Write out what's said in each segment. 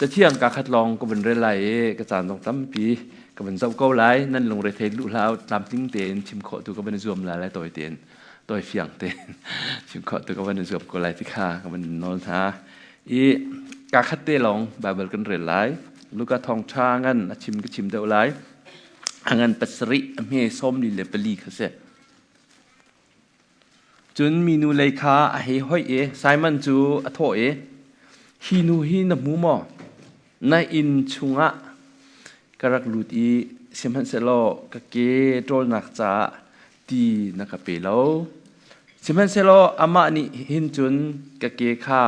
จะเที่ยงการคัดลองก็เป็นเรื่องไรกระจายตรงตั้มปีก็เป็นเจ้าเก้าไล่นั่นลงเรทลุแล้วตามทิ้งเตียนชิมขอตัวก็เป็นรวมหลายตัวเตียนตัวเฟียงเตียนชิมขอตัวก็เป็นรวมก็ไล่ที่ข้าก็เป็นนอนท้าอีการคัดเตะลองบาเบิลกันเรื่องไรลูกกระทองชางันชิมก็ชิมเท่าไรงันปัสริเมส้มดีเลปลีเขาเสียจนมีนูเลยค้าเฮห้อยไซมันจูอโถฮินูฮินมูมอนายอินชุงะกรักลูดีเซมันเซโลกะเกโตรนักจ่าตีนักเปโลเซมันเซโลอามานิหินจุนกะเกข้า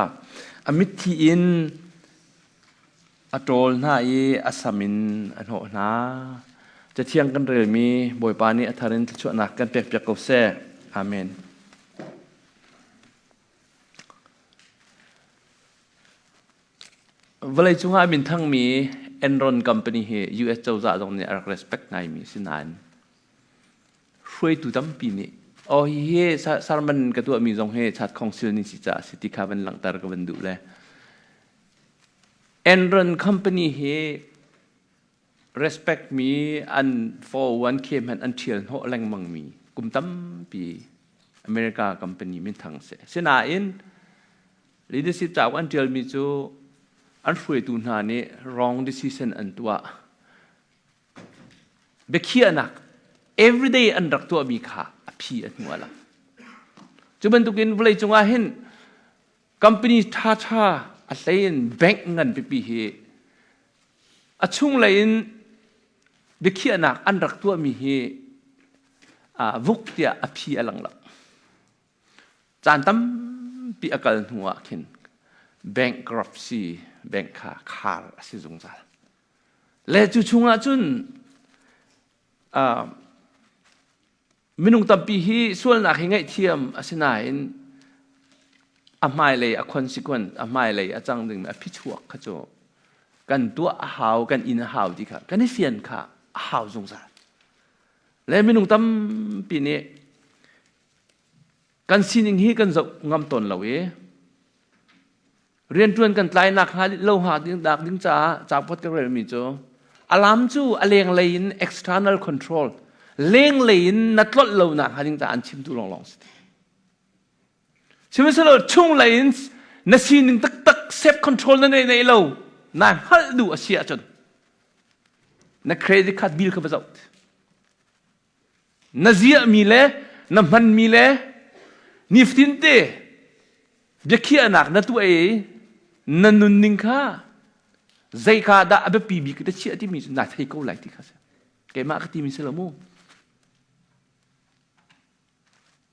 อมิทีอินอโตรนาอาสามินอันโหนาจะเที่ยงกันเรื่องมีบอยปานีอัธรินชวนักกันเปียกเปียกกบเซ่อาเมนเวลาจุงอาบินทั้งมีเอ็นรอนคอมพานีเฮ US เจ้าจ่าตรงนี้รัก respect ไงมีสินานช่วยตุตั้มปีนี้โอ้เฮสารมันกระตัวมีตรงเฮชัดของซิลนิสิจ่าสิติคาเป็นหลังตารกันดูเลยเอ็นรอนคอมพานีเฮ respect มีอัน 401k มันอันเชียร์หัวแรงมังมีกุมตั้มปีอเมริกาคอมพานีมีทั้งเสสินาอิน leadership จากอันเชียร์มีจูอันช่วยตูนหานี้ wrong decision อันตัวเบคียนัก everyday อันรักตัวมีค่าพี่อันหัวละจุบันตุกินเวลาจงอาเห็น company ท่าอะไรแบงก์เงินไปปีเหอช่วงไหนเบคียนักอันรักตัวมีเหวุกเดียพี่อลังละจานตั้มปีอากาศหัวเห็น bankruptcy แบงค์ขาดสิจงใจและจุช่วงจุนมินุงตั้มปีฮีส่วนนักเฮงไอเทียมอาศัยนั่นอาไม่เลยconsequence อาไม่เลยอาจังดึงพิชวกขจรกันตัวหาวกันอินหาวดีค่ะกันให้เฟียนค่ะหาวจงใจและมินุงตั้มปีนี้กันสิ่งที่กันจะงำตนเราเรียนจวนกันไกลนักหาโลหะดิ้งดักดิ้งจ้าจากพัฒน์เรื่องมีโจอารามจูอเลียงเลยน external control เลียงเลยนนัดลดโลนักหาดิ้งจ้าอันชิมตุลองสิชิมสิโลช่วงเลยนนัสินตักเซฟคอนโทรลนั่นในโลนั่นฮัลดูอาเซียจนนักเครดิตการ์ดบิลเข้าไปจับนัเซียมีเล่น้ำมันมีเล่นิฟตินเต้เด็กขี้อนักนั่นตัวนั่นนุนนิงค่าใจข้าได้แบบปีบีก็ได้เชื่อที่มีนัดให้เขาไหลที่ข้าเสียแกมากที่มีเสลมู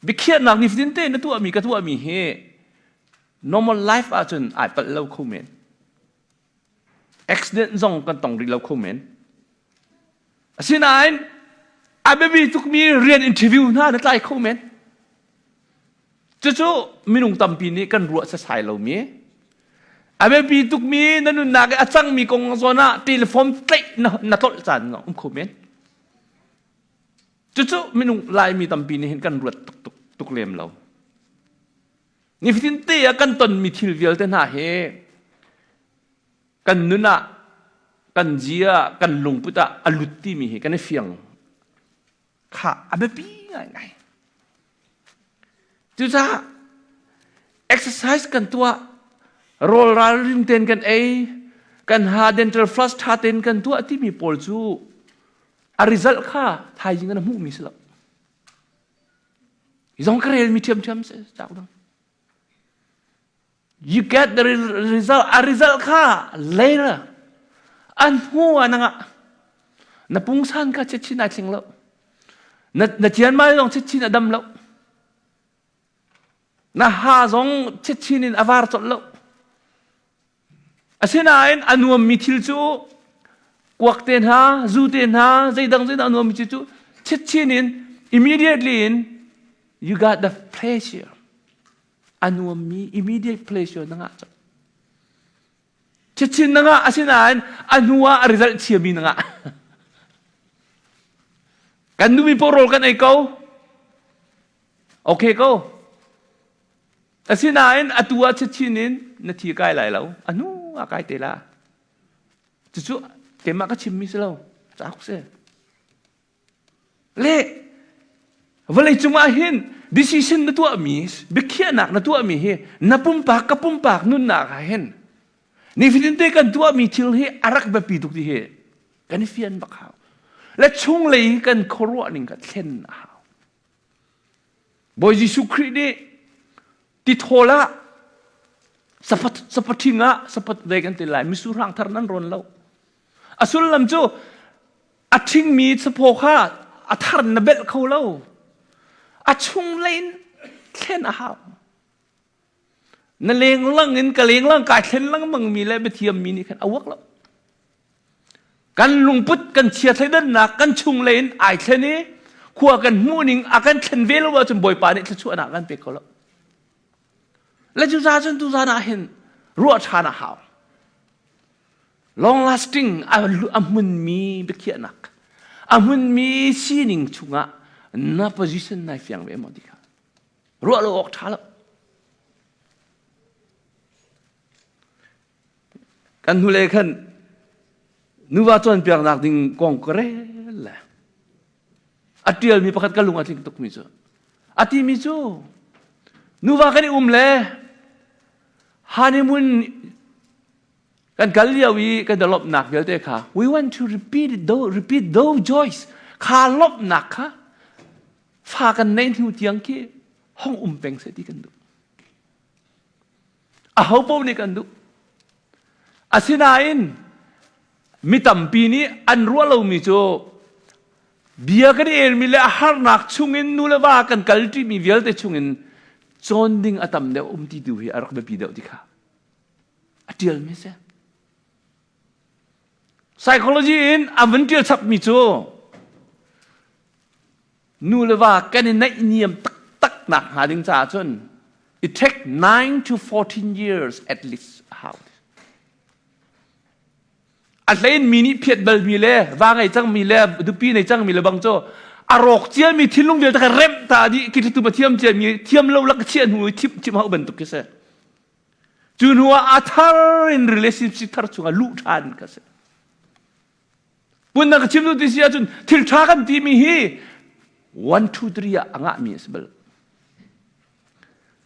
เด็กขี้อนักนิฟตินเต้นั่นตัวมีก็ตัวมีเฮ normal life อาจจะอาจเป็นเราคอมเมนต์ accident ส่งกันต้องรีเราคอมเมนต์สิ่งนั้นอาเบบีทุกมีเรียนอินเทอร์วิวหน้านั่นไล่คอมเมนต์จู่ๆมินุงตั้มปีนี้กันรัวจะใส่เรามีอาเบบีทุกมีนั่นนักอาจังมีกงโซน่าทีเลฟอนเตะนัทอลจันน้องคอมเมนต์จู่ๆมินุงไล่มีตั้มปีนี้เห็นกันรัวตุกเลี้ยมเรานี่ฟินเตียกันตนมีทิลเวลเตน่าเฮกันนุน่ะกันเจียกันลุงพุตะอลุตตีมีเฮกันเฟียงข้าอาเบบีไงจู่ๆ exercise กันตัว roll ราลิงเทนกันกันหา dental floss ท่าเทนกันตัวที่มีผลจู่result ข้าทายยิงกันมุ่งมีสลับยังกระเรียนมีเทียมเสียจากนั้น you get the result ข้า later อันหัวนั่งนับปุ่งสันข้าเช็ดชินอะไรเชิงแล้วนัดเจียนมาลองเช็ดชินอดำแล้วน่าหาสองเช็ดชินินอวาร์ตแล้วอาศัยนั้นอนุมมีทิลจูกวักเตนหาจูเตนหาใจดังอนุมมีทิลจูเช็ดชินิน immediately you got the pleasure อนุมมี immediate pleasure นั่งจ้ะเช็ดชินนั่งอาศัยนั้นอนุวา result เชียบีนั่งกันดูมีโปรโรกันไอ้เขาโอเคเขาอาศัยนั้นอัตัวเช็ดชินินนาทีใกล้ไหลแล้วอนุอากายเตล่า จู่ๆเกมาก็ชิมมิสเราจ้าคุเซ่เล่เวลาจุมาเห็น decision นั่นตัวมีเบกเขียนักนั่นตัวมีเฮนับปุ่มปากกับปุ่มปากนุ่นนักเห็นนี่ฟิลินเตกันตัวมีทิลเฮอารักแบบปีตุกที่เฮกันนี่เฟียนบักเขาและช่วงเลยกันครัวนิ่งกันเช่นเขาบอยยิสุครินี่ติดโทละสัพทิงะสัพเดกันติลายมิสุรังทานั้นรอนเราอสุลลัมจูอัทิงมีสะโพกาอัทารนเบลเขาเราอัช่วงเลยเช่นเขานั่นเลงล่างเงินกับเลงล่างกายเช่นล่างมังมีอะไรไปเทียมมีนี่กันเอาวักแล้วกันลุงพุทธกันเชียร์ไทยดันนักกันช่วงเลยไอ้เช่นนี้ขัวกันมูนิงอากันเช่นเวลว่าจนบ่อยป่านี่จะช่วยนักกันไปก็แล้วและจุดาจนตุจานาเห็นรัวชานาหาว long lasting อามุนมีเบกเขียนักอามุนมีซีนิงชุงะน่า position ในเฟียงเวมอดีค่ะรัวโลกท้าแล้วกันทุเลขันนูว่าจนเปียกนักดิ่งกองกระเรลอัตเดียลมีประคัดกันลุงอัตลิงตุกมิโซอัติมิโซนูว่ากันอุ้มเล่ฮันนีมูนกันกัลเลียวีกันดลบหนักเยอะเตะค่ะ we want to repeat those joys ขาลบหนักค่ะฝากันในหิวเตียงกี้ห้องเป็งเสดีกันดูเขาพูดนี่กันดูอาศินาอินมีตั้มปีนี้อันรัวเรามีโจเบียกันเองมีเลหาร์นักชุงินนูเลว่ากันกัลที่มีเวลเตชุงินจนดิ่งอัตมเดียวที่ดูให้อารักแบบปีเดียวดีค่ะอัดเดียลไม่ใช่ psychology อินอันวันเดียลสับมีโจนูเลว่ากันในนิยมตักหนักหาดิ่งจ่าจน it take 9 to 14 years at least howอันเล่นมินิเพียดเบลมีเล่ว่าไงจังมีเล่ดูปีในจังมีเล่บางโจอารมณ์เจียมีทิ้งลงเดียวแต่ก็เร็มตาดิคิดถึงมาเทียมเจียมีเทียมเล่าลักเชียนหูทิมเขาบรรทุกกันเสียจูนหัวอัธาริน relationship ทาร์จุงลูกทานกันเสียปุ่นนักชิมดูที่เสียจนทิลทากันที่มีฮี1 2 3อ่างมีสเบล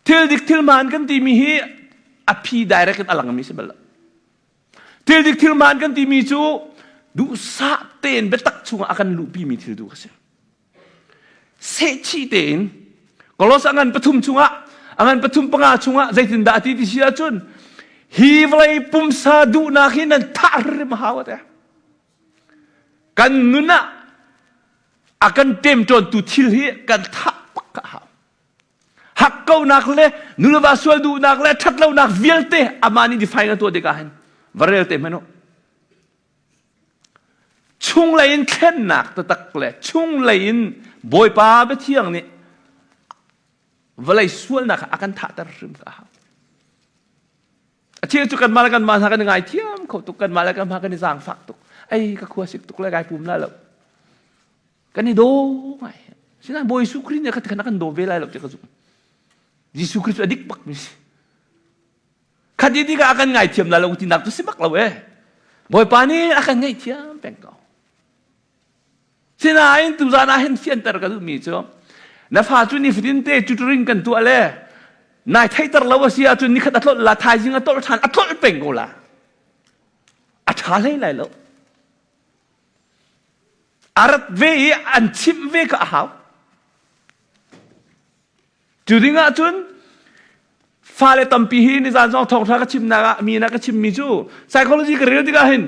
ทิลดิกทิลมันกันที่มีฮีอภิได้รักกันอลังมีสเบลทิลดิกทิลมันกันที่มีจูดูสะเต้นเบตักชุงอากันลูปีมีทิลดูกันเสียเสชีเต้นก็ลอสังกันปฐุมชุงอังกันปฐุมปังอาชุงใจถึงดาที่ที่เสียจนฮีวไลปุ่มซาดูนักนั้นทาร์มหาวะเตะกันนุนะอากันเต็มจนตุทิลฮีกันทักปักหาหักเก้านักเลยนุลบาสวลดูนักเลยทัดเล่านักเวลเตะอามานี่ดีไฟกันตัวเด็กกันวาเรลเตะมันโนช่วงเลยแค่หนักตักเลยช่วงเลยบอยป้าไปเที่ยงนี่เวลาส่วนนักอาการท่าตรึมกันเที่ยงจุกันมาแล้วกันมาหากันยังไงเที่ยงเขาตุกันมาแล้วกันมากันในสางฝักตุกไอ้ก็ขวสิกตุกแล้วกายปุ่มนั่นแหละกันนี่โดไงฉะนั้นบอยสุครีเนี่ยก็ขนาดกันโดเวลาหรอกจะกระสุนยิสุครีอดิกปักมิสิคดีที่ก็อาการไงเทียมแล้วเราที่นักตุสิบักเราบอยป้านี่อาการไงเทียมแปลงเก่าSinain tu zana hen fian tar kadu mi cho na fa chu ni fitin te chu ring kan tu ale nai thai tar lawa sia chu ni khat atlot la thai jing atol than atlot peng go la a tha lai lai lo arat ve an chim ve ka haw chu ringa chun fa le tampi hi ni zan jong thong tha ka chim na mi na ka chim mi chu psychology ka real ti ka hen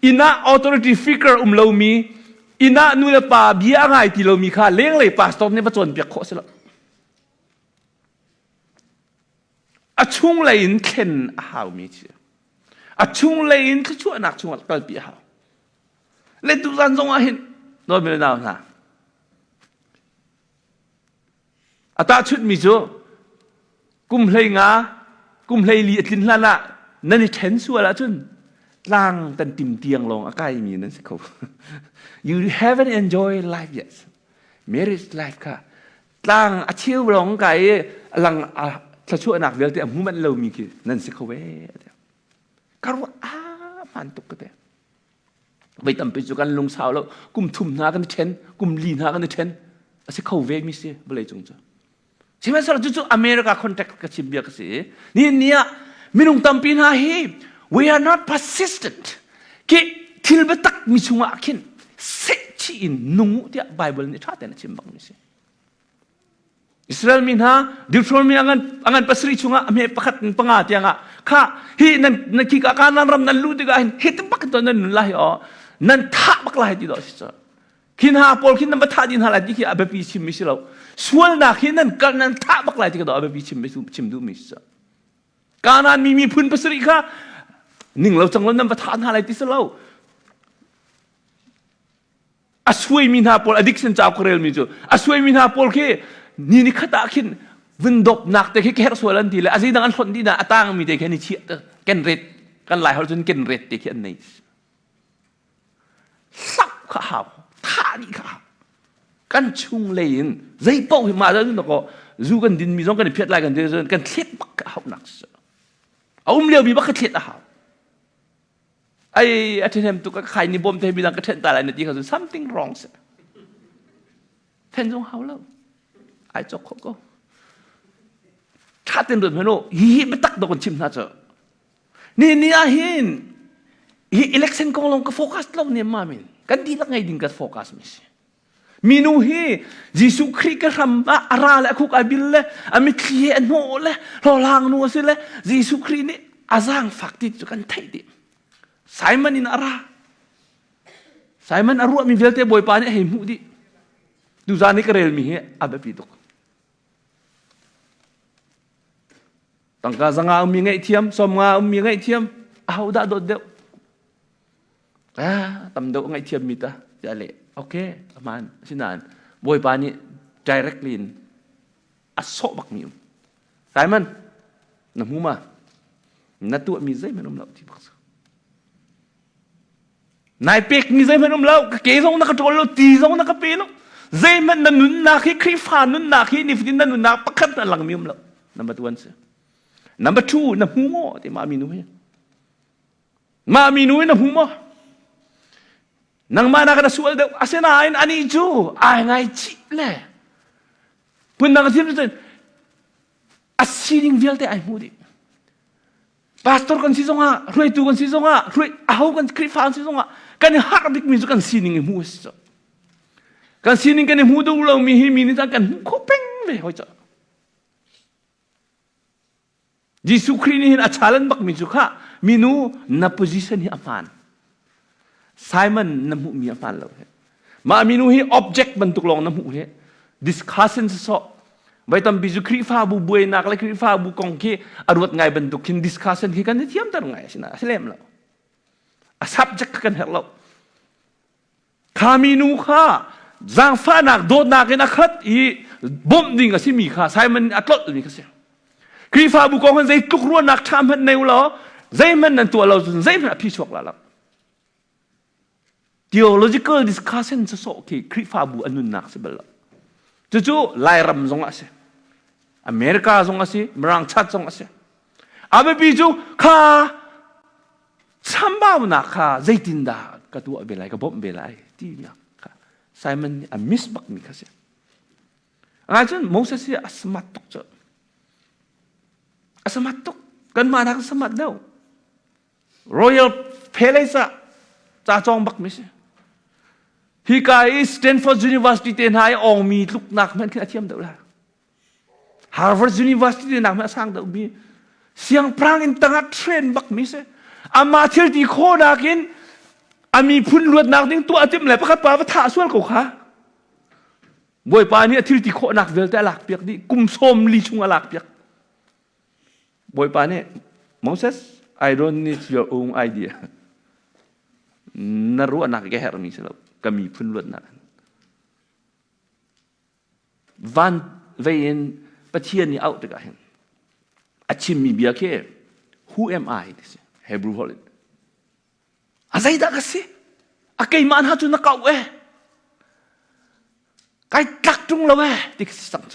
ina authority figure lo miอินะนู่นป่าเบี้ยง่ายที่เรามีค่าเลี้ยงเลยป่าสตอมเนี่ยประจนเปียกโคตรละอาช่วงเลยอินเข็นหาวมีเชียอาช่วงเลยอินคือช่วยหนักช่วงกลปีหาวเล่นตุลันทรงอาหินโดนไม่ได้เอาหนาอาตาชุดมีจ้กุมเลยงากุมเลยลีตินละนะนั่นนี่เข็นชัวละจุนล่างตันติมเตียงลงอาใกล้มีนั่นสิเขา you haven't enjoyed life yet marriage life ค่ะล่างอาชีพลงไก่หลังถ้าช่วยหนักเดียวแต่หูมันเรามีกี่นั่นสิเขาเว้ยการว่ามันตุกกระเตะ ไปตั้มไปจุกันลงสาวแล้วกุมทุ่มหน้ากันเช่นกุมลีนหน้ากันเช่นอาศัยเข้าเวมิเสียบเลยจงจ้ะใช่ไหมสำหรับจู่ๆอเมริกาคอนแทคกับชิบเบียกสินี่เนี่ยมินุงตั้มปีนหาเฮ we are not persistent कि थिल बतक मिचुंगा अखिन सेची इन नुंगु त्या बाइबल ने ठाते न चिंबक मिसे इस्राएल मिना डिट्रोनोमी अंगन पसरी चुंगा अमे पखत पंगा त्यागा खा hi nan ki ka kanan ram nan lu diga hit bak to nan lahi o nan tha bak lahi ti do si kin ha pol kin nan ba tha din hala di ki abe pi chim mi si lo sual na kin nan kan nan tha bak lahi ti ka do abe pi chim du mi sa kanan mi phun pasri kha ning lo chang lo nan ba tha hala ti sa lo asway min ha pol addiction cha ko rel mi jo asway min ha pol ke ni khata kin vindop nak te ke her solan ti le azi dang an thon di na atang mi te ke ni chi ken ret kan lai hol jun ken ret te ke nei sak kha ha tha ni kha kan chung lein zai pau hi ma da nu ko zu kan din mi jong kan phiat lai kan de kan thlet bak ka hau nak sa leo bi bak ka thlet a ha ai athenem tu ka khai ni bom te bi dang ka then ta lai na ti ka something wrong sa then jong hau lo ai chok koถ้าเต็มเดือนพนุฮีไม่ตักดอกชิมน่าจะนี่อาหินฮีอิเล็กชันกองลงก็โฟกัสเราเนี่ยมามินกันดีละไงดิ้งก็โฟกัสมิสมินูฮียิสุคริกรำอาราเลคุกอาบิลเลอามิคลีเอนโนเลรอลางนัวสิเลยิสุครินี่อาจางฟักติดจุกันไทยดิไซมันอินอาราไซมันอารุมีเวลเตบอยปานี่เฮมูดิดูจานี่ก็เรลมีเฮอาเบปิดกตั้งกาสังอามีไงเทียมสมงามีไงเทียมเอาได้โดดเดียวตำเดียวไงเทียมมีตาจะเละโอเคมันสินานบอยปานี่ directly อัศโศบักมิวใช่มันน้ำหูมานัดตัวมีใจมันนุ่มเล่าที่บักษนายเป็กมีใจมันนุ่มเล่าเกยซงนักโจลตีซงนักเปย์ลใจมันนั่นนุ่นนักคริฟานุ่นนักนิฟดินนั่นนุ่นนักปักขัดหลังมิวเล่านับตัวนั้นสิNumber 2, na humo, ti maminuhin. Maminuhin na humo. Nang mana ka na suwal daw, asinain, ani ju, ay ngay chiple. Punang ka sino dyan, asining vialte ay mudi. Pastor kan siso nga, ruay tu kan siso nga, ruay ahaw kan krifaan siso nga, kan haradik miso kan sining imuwas. Kan sining kan imudo ulang mihiminitan kan kupeng me, hoy sa. Jisu Krinihin at salan bak mijuka minu na position hi aman. Simon na mu mi aman lo. Ma minu hi object bentuk long na mu he. Discussion so. Baitam bizu krifa bu buay nak le krifa bu kongki arwat ngai bentuk kin discussion hi kan tiam tar ngai sina selem lo. A subject kan hello. Kaminu kha zang fa nak do nak na khat i bom ding asi mi kha Simon atlot ni kasi. Krifa bu kong zai tuk ruan nak tham han neu lo zai man nan tua lo zai man api chok la la theological discussion so ki krifa bu anun nak se bel chu lai ram zong ase America zong ase mrang chat zong ase abe bi chu kha chamba bu na kha zai tin da ka tu be lai ka bom be lai ti nya kha Simon a miss bak mi kha se nga chun Moses se asmat tok cho Asamat tok kan mana asamat daw Royal Palace cha chong bak mi se hi kai Stanford University ten hai ong mi luk nak man kha thiam daw la Harvard University nak ma sang daw mi siang prang in tanga train bak mi se ama thil ti kho nakin ami phun luat nak ding tu atim le pakhat pa tha sual ko kha boy pa ni thil ti kho nak vel ta lak piak di kum som li chung alak piak Boy pane, Moses, I don't need your own idea. Naruan nak keher mi sila kami pun luat nak. Van vein patien ni out dekat hen. Achim mi biar ke, who am I? Hebrew holit. Azai dah kasi, akai man hatu nak kau Kai tak tung lawe, dikasi sang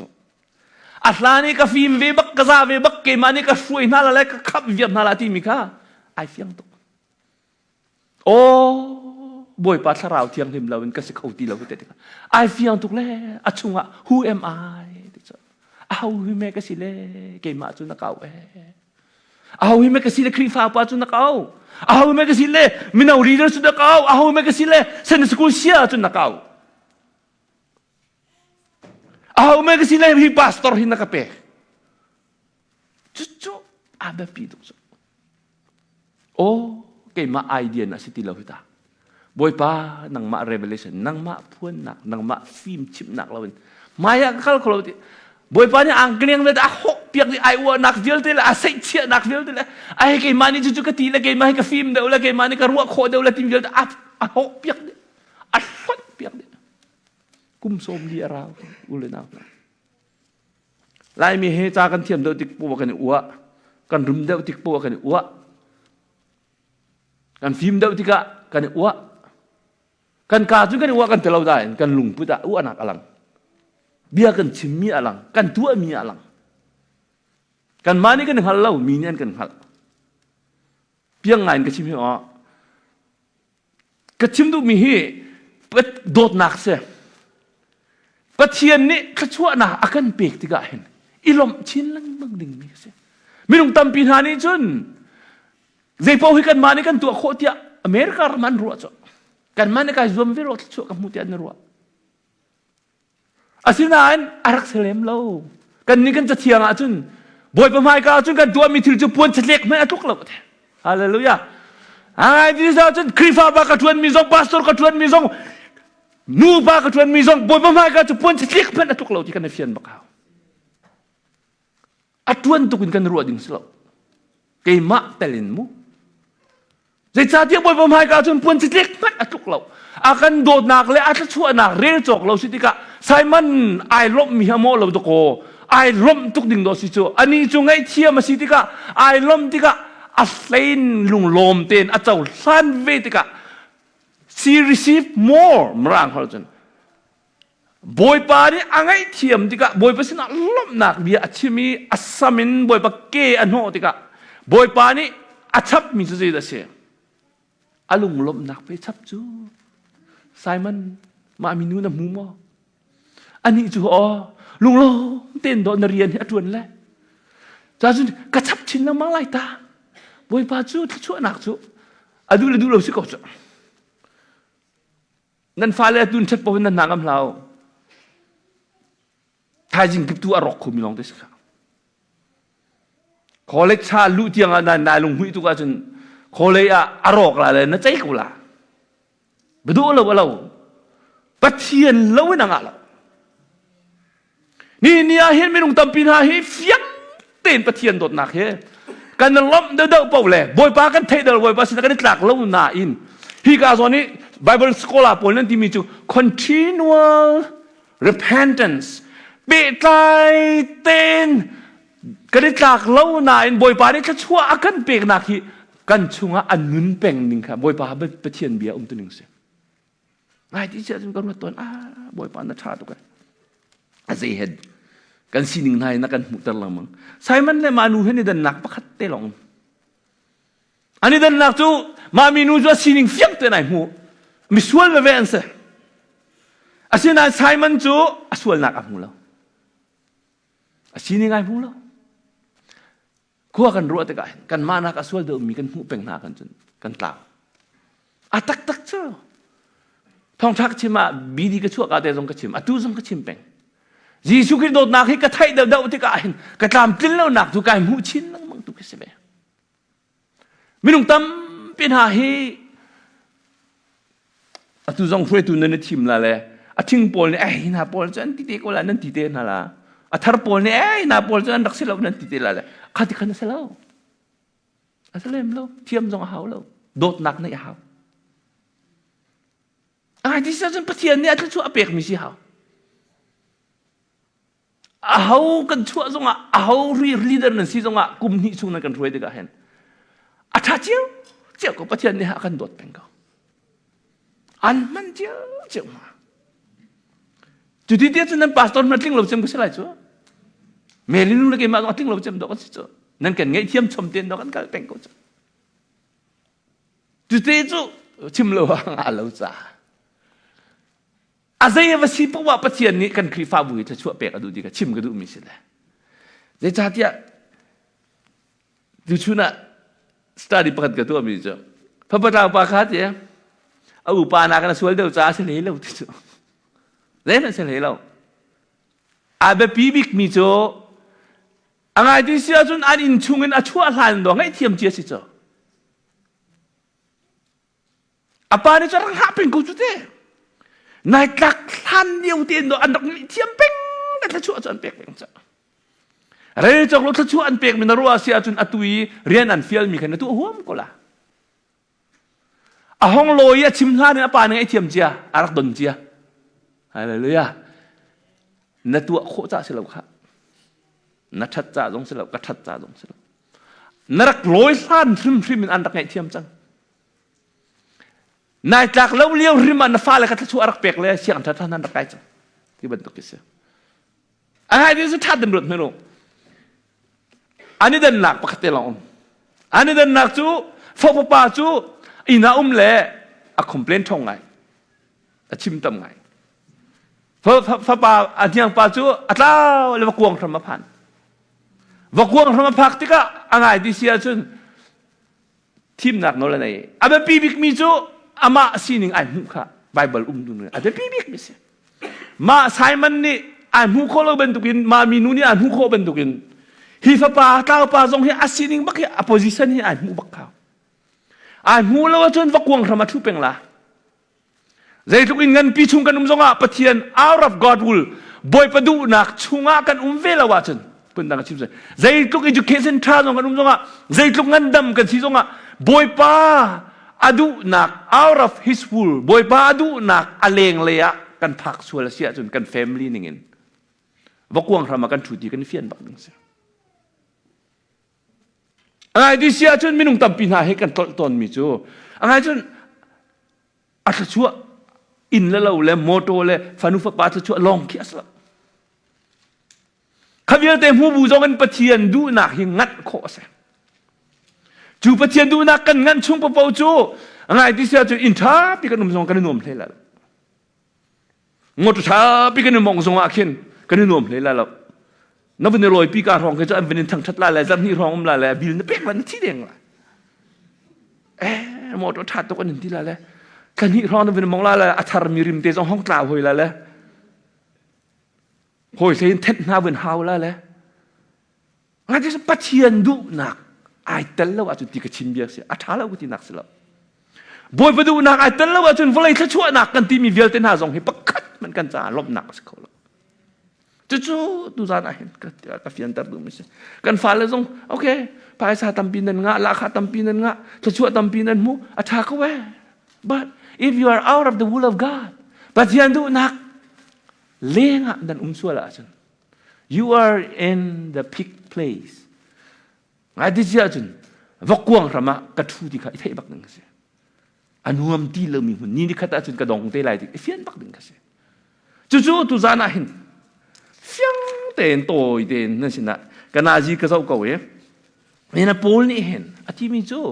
Atlani ka film webak kaza webak ke mani ka shui na la ka khap viet na la ti mi kha ai fiang to oh บ่อยปัดสราวเทียงหิมเราเป็นกษัตริย์เขาตีเราเด็ดกันไอฟียงตุกเล่อชุงอ่ะ who am I เอาหิมก็สิเล่เกมาจุนนักเอาเอาหิมก็สิเล่ครีฟ้าปัจจุนักเอาเอาหิมก็สิเล่มินเอาลีดเดอร์จุนนักเอาเอาหิมก็สิเล่เซนสกุลเชียจุนนักเอาเอาหิมก็สิเล่ฮิปาสตอร์หินักเป้จุ๊อาแบบปีตุกโอ้เกมาไอเดียนะสิติเราหิตาบ่อยป้านังมาเรเวลเลชันนังมาพูนนักนังมาฟิล์มชิปนักเราเป็นมายาเขาเราที่บ่อยป้าเนี่ยอังเกลียงเลยอ่ะหกเปียกที่ไอวัวนักวิลต์เลยอ่ะเสียเชียนักวิลต์เลยไอ้เกมานี่จู่ๆก็ตีเลยเกมาให้กับฟิล์มเดียวเลยเกมานี่ก็รัวโคเดียวเลยทีมวิลต์อ่ะหกเปียกเลยอ่ะหกเปียกเลยกุมโสมดีเราอุเลนาไล่มีเหตุการณ์เทียมเดียวติดปัวกันอัวกันรุมเดียวติดปัวกันอัวกันฟิล์มเดียวติดกันอัวกันกาจุกันอัวกันเตลาได้กันลุงพุทธะอัวนักอลังเบียกันชิมมีอลังกันตัวมีอลังกันมานี่กันหัลเล่ามีเนี่ยกันหัลเพียงไงกันชิมอ๋อกันชิมดูมีเหตุโดดหนักเสียปะเทียนนี่ขชั่วหนาอากันเปกติกาเห็นอีลมชินลังบังดึงมีเสียไม่ต้องตำปีหานี่จนเจ้าพ่อให้กันมานี่กันตัวโคตรอเมริกามันรัวจ้ะกันมานี่กันรวมวิโรธชั่วกับมุติอันรัวอาศินานอารักเสลมเล่ากันนี่กันจะเทียงอาจุนบ่อยประมาณกันอาจุนกันตัวมีถือจุปวนเฉลี่ยไม่ทุกเราฮาเลลูยาไอ้ที่อาจุนคริฟ้าบากระทวนมีซองพาสตอร์กระทวนมีซองนูบากระทวนมีซองบ่อยประมาณกันจุปวนเฉลี่ยไม่ทุกเราที่กันในเฟียนบักเขาอาทวนตุกินกันรัวดิ่งสลบเกยมาเตลินมูใจชาติบ่อยประมาณกันจุปวนเฉลี่ยไม่ทุกเราakan dot nak le at chu nak rel chok lo sitika simon ai lom mi hamo lo to ko ai lom tuk ding do si chu ani chu ngai thia ma sitika ai lom tika a slain lung lom ten a chaw san ve tika she receive more mrang hol chen boy pa ni angai thiam tika boy pa sina lom nak bia achimi asamin boy pa ke anho tika boy pa ni achap mi chu je da se alung lom nak pe chap chu Simon มามีนู้นมูมออันนี้จู่อ๋อลุงโลเต้นโดนเรียนให้อดวนแล้วจ้าจุนกระชับชินแล้วมาไล่ตาบอยปาจู่ชั่วหนักจู่อะดูเลยดูเราสิกอจ้ะนั่นฟ้าเลยดุนชัดปนนั่นนางอำลาวท้ายจริงกิบตัวอรอกคุมีลองได้สิครับขอเล็กชาลู่เทียงอันนั้นนายลงหุยตุกาจนขอเลยอรอกอะไรนะใจกูละbetul lah, patian lawan angak lah. Ni akhir minum tampin akhir fiang ten patian dot nak he. Kan lom dah pau le, boy pa kan thay dah boy pa sih kan telak lawan nain. Hingga soni Bible sekolah pun nanti micu continual repentance. Betai ten kan telak lawan nain boy pa ni kecua akan pek nak hi kan cunga anun peng ning ka boy pa patian biar tu ning se.ไอ้ที่เชื่อจนกันว่าตอนบ่อยปานนัชชาตุกันอาเซเฮดกันสิ่งไหนนักกันมุตละมังใช่มันเลยมานูเห็นนี่ดันนักประคัตเตลองอันนี้ดันนักจู่มามีนูจู่สิ่งเฟียงเตไหนหูมิสวลเวนเซอาสิ่งนั้นใช่มันจู่สวลนักหูแล้วอาสิ่งนี้ไงหูแล้วขั้วกันรัวแต่กันมานักสวลเดิมมีกันหูเป็นหน้ากันจนกันตาตักเจ้าท่องทักชิมาบีดีก็ชั่วกาเตจงก็ชิมอตุจงก็ชิมเป็นยิสุกิโดนักให้กระไทยเดาที่กาเห็นกระตามติ้นแล้วหนักทุกการหูชินนั่งมังตุกเสบไม่ต้องตั้มเป็นหาให้อตุจงช่วยตุนนั่นชิมละเลยอทิ้งปอลเนี่ยน่าปอลจะอันติเตก็ละนั่นติเตน่ะละทาร์ปอลเนี่ยน่าปอลจะอันรักเสลานั่นติเตละเลยข้าที่ขันเสลาเสลามแล้วเทียมจงหาวแล้วโดดนักในหาวไอ้ที่ฉันปฏิญาณเนี่ยจะช่วยเปกมิสิฮะเอากันช่วยจงเอาลีดเดอร์นั่นสิจงกุมหิสุนันกันช่วยดีกันเห็นถ้าเจ้าก็ปฏิญาณเนี่ยอากันโดดเป็นเขาอันมันเจ้ามาจุดที่เดียวนั้นพาสตอร์นั่นทิ้งเราเจ็บก็ใช่ไรจ้ะเมลินุนก็มาทิ้งเราเจ็บดอกก็ใช่จ้ะนั่นกันไงเทียมชมเตียนดอกกันก็เป็นเขาจ้ะจุดที่จู่ ชิมเลวงาเลวจ้าอาศัยวสิเพราะว่าปะเทียนนี้กันครีฟ้าบุยจะช่วยเปกอดูดีกันชิมก็ดูมิสิเลยเดี๋ยวจ้าที่ดูชุนะสตาร์ดิประกาศกันตัวมิจ้าพระประธานปาคัดเนี่ยเอาอุปานากันสวยเดียวจ้าเฉลี่ยเลวที่สุดเล่นเฉลี่ยเลวอาเบปีบิกมิจ้าอะไรที่เสียจนอันอินชุงเงินอาชัวหลานดวงให้เทียมเจียสิจ้าอาปานี่จะรังหาเป็นกูจุดเด้นายกักทันเดียวเตียนดอกอันดอกเทียมเป็งแต่ถ้าชัวจนเป็งจ้าอะไรจากรถถ้าชัวอันเป็งมันรัวเสียจนอัตุยเรียนอันเฟียลมีแค่นั้นตัวหัวมันก็ละอาห้องลอยชิมท่าเนี่ยปาเนี่ยไอเทียมเจียอารักดนเจียอะไรเลยอะนั่นตัวโคจ่าเสลวค่ะนัดชัดจ่าตรงเสลวกัดชัดจ่าตรงเสลวนักลอยสั้นริมมันอันรักไอเทียมจังนายจากเล่าเลี้ยวริมันฟ้าเลยก็ถ้าชัวรักเป็กเลยเสียงท่านนั้นรักไอจังที่บรรทุกกิเสียอะไรที่สุดท้ายตำรวจไม่รู้อันนี้เดินหนักปกติเราอันนี้เดินหนักจู่ฟอปป้าจู่อินาเล่อะคอมเพลนท่องไงอะชิมตำไงฟอป้าอันยังป้าจู่อัตลาเลยว่ากวงธรรมพันธ์ว่ากวงธรรมพักที่ก็อะไรที่เสียจนทีมหนักโน่นเลยอาเบปีบิกมิจูอามาสินิงไอมุขะไบเบิลดูเนี่ยอาเบปีบิกมิเสียมาไซมันนี่ไอมุขเราเป็นตุกินมามีนูนี่ไอมุขเป็นตุกินฮิฟป้าตาป้าทรงเฮอาสินิงบักเฮอ opposition เฮไอมุบักเขาไอมุเราจนว่ากวงธรรมทุเป็นละใจทุกอินเงินปีชุงกันทรงอ่ะปะเทียน out of God will บอยประดูนักชุงอ่ะกันเวลาว่าจนเป็นดังชิมใจทุก education ท่าทรงกันทรงอ่ะใจทุกเงินดำกันที่ทรงอ่ะบอยป้าอดูนัก out of his will บอยป้าอดูนักอเลงเลยอะกันพักส่วนเสียจนกัน family นี่เงินว่ากวงธรรมกันถูดีกันเฟียนบักนึงเสียอะไรที่เสียจนไม่นุ่งตำปีนาให้กันตอนมีจูอะไรจนอัตชัวอินแล้วเราเลยโมโตเลยฟันุฟปาตชัวลองเคียสละขบเยอะแต่หูบูจงกันปะเทียนดูนักยังงัดโคเสจูปะเทียนดูนักกันงั้นช่วงปะเปาจูอะไรที่เสียจนอินท้าปีกันนุ่มทรงกันนุ่มเลยละงดท้าปีกันนุ่มมองทรงอาเคนกันนุ่มเลยละนับเป็นรอยปีการร้องก็จะเป็นทางชัดลายจำนี่ร้องลายบิลนั่นเป็นวันที่เดียงละหมดทัดตัวกันหนึ่งที่ละเลยกันนี่ร้องนับเป็นมองลายอัฐารมีริมเตจห้องกล่าวหอยละเลยหอยเสียนเท็ดหน้าเป็นฮาวละเลยงั้นที่ปะเทียนดูนักไอเตลแล้วว่าจุดที่กระชิมเบียเสียอัฐาแล้วกูที่นักเสียแล้วบอยไปดูนักไอเตลแล้วว่าจนเวลาถ้าช่วยนักกันที่มีเวลเตน่าส่งให้ปักคัดมันกันจะลบนักสักคนจู่ๆดูจานอาเห็นกับฟิอันตัดดูไม่ใช่กันฟ้าเลยส่งโอเคภายสาตัมปีนันงะราคาตัมปีนันงะถ้าช่วยตัมปีนันมูอัฐาก็เว้ but if you are out of the will of God ปฏิญาณดูนักเลี้ยงอ่ะดันส่วนละจัน you are in the peak place ไอ้ที่เจ้าจันวักกวางธรรมะกระทูที่เขาไอ้เทบักหนึ่งเสียอันรวมที่เรามีหุ่นนี่ที่เขาตัดจนกระดองเตะไหลที่ไอ้เฟียนบักหนึ่งเสียจู่ๆดูจานอาเห็นเฟียงเต็นโตยเต็นนั่นสินะกันอาจีก็เจ้าเก่าเอ๋เนี่ยนะปูลนี่เห็นอาทิมีจู่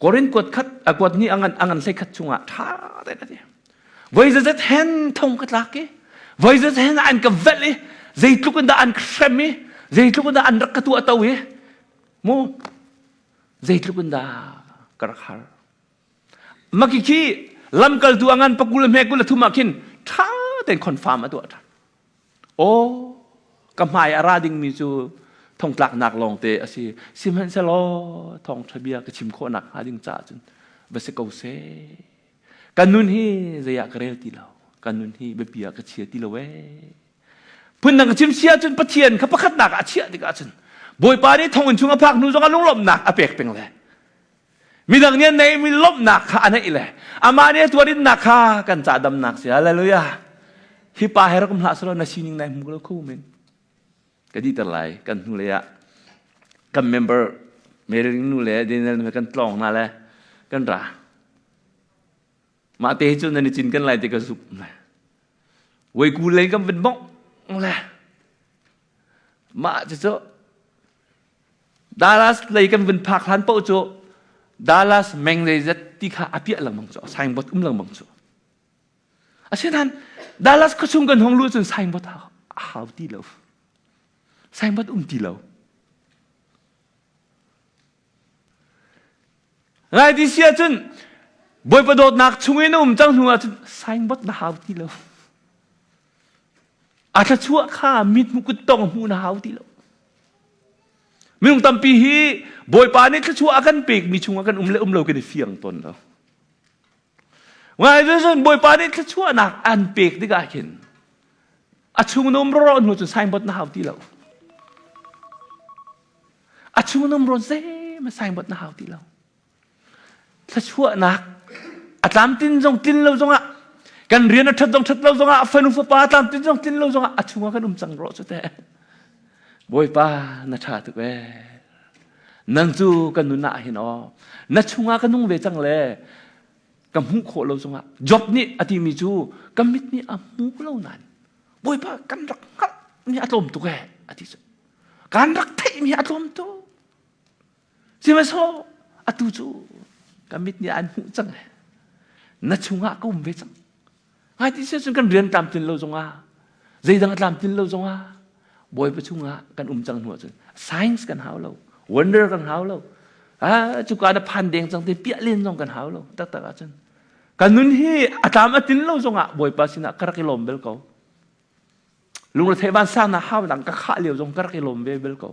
กอรินกวดคัดกวดนี่อังใส่คัดชุงอ่ะท่าแต่ละเดียวไว้จะเห็นทงกัดลักเอ๋ไว้จะเห็นอันกับเวลี่ใจทุกคนได้อันเครมี่ใจทุกคนได้อันรักตัวตัวเอ๋มูใจทุกคนได้กระหารมาขี้ลำกัลตัวงานปักกุลเมกุลทุมากินท่าแต่คอนฟาร์มมาตัวท่านโอ้กำไมอาราดิงมีจูทองตลักหนักลงเตะสิมันเสลอทองทะเบียกชิมโคหนักหาดิงจ่าจนเบสเกาเซกันนุนฮีจะอยากเรียลตีเรากันนุนฮีเบียกเชียตีเราเว้พุ่นนักชิมเชียจนปะเทียนขับประคัดหนักอาเชียติกาจนบอยปานี่ทองอุ่นชุงอภักนูจงกันลุงลมหนักอาเปกเป็นเลยมีดังนี้ในมีลบหนักอันนี้เลยอามาเนี่ยตัวนี้หนักค่ะกันจ่าดำหนักเสียอะไรเลยอะฮิปาเฮรักมหาสโลนาชินิงในมุกเราคู่มันก็ดีแต่ไรกันนู่นเลยอะกันเมมเบอร์เมริงนู่นเลยเดินเดินกันตรองนั่นแหละกันร่ามาเตะจุนในจินกันไรเตะกันสุกเว้ยกูเลยกันเป็นบ้องแหละมาจะเจอดาราสเลยกันเป็นผักหันโปโจ Dallas Menglezat tika apia lang mangso signboard lang mangso asenan Dallas ko chungan honglu chun signboard how ti lo signboard ti lo ngai di sia chun boy padot nak chungin chang hunga chun signboard na how ti lo ata chua kha mit mu kutong mu na how ti lo minung tampi hi boy pa ni thlachua akan pek mi chunga kan umlo kan fiang ton lo ngai zen boy pa ni thlachua nak an pek di ga kin a chung nom ro nu chu signboard na how ti lo a chung nom ro ze ma signboard na how ti lo thlachua nak atlam tin jong tin lo jong a kan rian a that lo jong a fanu fa pa tam tin jong tin lo jong a chunga kan chang ro chu te boy pa na tha tu ve nang chu kan nu na hin o na chunga kan nung ve chang le kam hu kho lo zonga job ni ati mi chu kamit ni a mu lo nan boy pa kan rak ha ni atlom tu ke ati chu kan rak thai mi atlom tu sima so atu chu kamit ni an hu chang na chunga ko ve chang hai ti se kan rian tam tin lo zonga zai dang tam tin lo zonga boy pa chunga kan chang nu chu science kan hau lo wonder kan hau lo chu ka da phan deng chang te pia len jong kan hau lo tak tak a chen kan nun hi atam atin lo zonga boy pa sina karakilom bel ko lung la theban sa na hau dang ka kha leo jong karakilom bel ko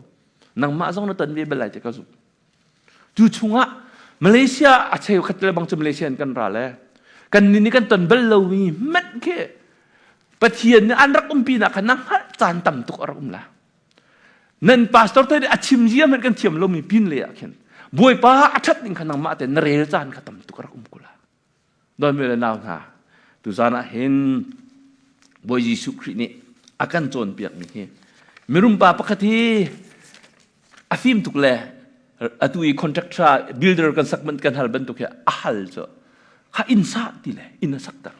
nang ma jong na tan be belai te ka zu tu chunga Malaysia a cheu khatle bang chu Malaysia kan ra le kan ni kan ton bel lo wi mat ke pathian an rak pi na kan nang chan tam tuk ar la nan pastor te achim jia men kan thiam lo mi pin le akhen boy pa athat ning kan nang ma te na rel chan khatam tuk ar kula don me naw ha tu zana hen boy Jesu Christ ni akan chon piak mi he mirum pa pakhathi afim tuk le atui contractor builder kan sakman kan hal ban tuk ya ahal cho kha insa ti le in sak tak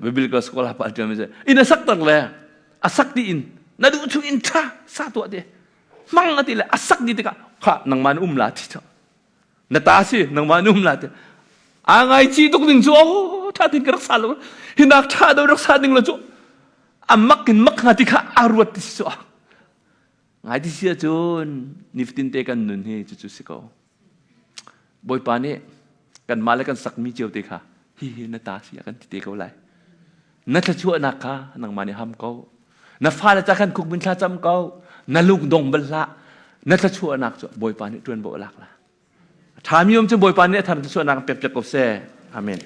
biblical sekolah pa dia mese ina sak tak le asak di in na du chu in tha sa tu de mang ati le asak di ka kha nang man la ti cho na ta si nang man la ti angai chi tuk ding chu tha tin ka sa lo hinak tha do rak sa ding lo chu amak kin mak ngati kha arwat ti so ngai ti sia chun niftin te kan nun he chu chu si ko boy pa ni kan male kan sak mi cheu te kha hi na ta si kan ti te ko lai na thlachua na ka nang mani ham ko na fa la cha kan kuk bin thla cham ko na luk dong bal la na thlachua nak chu boy pa ni tuen bo lak la thamium chu boy pa ni than thlachua nak pep pep ko se amen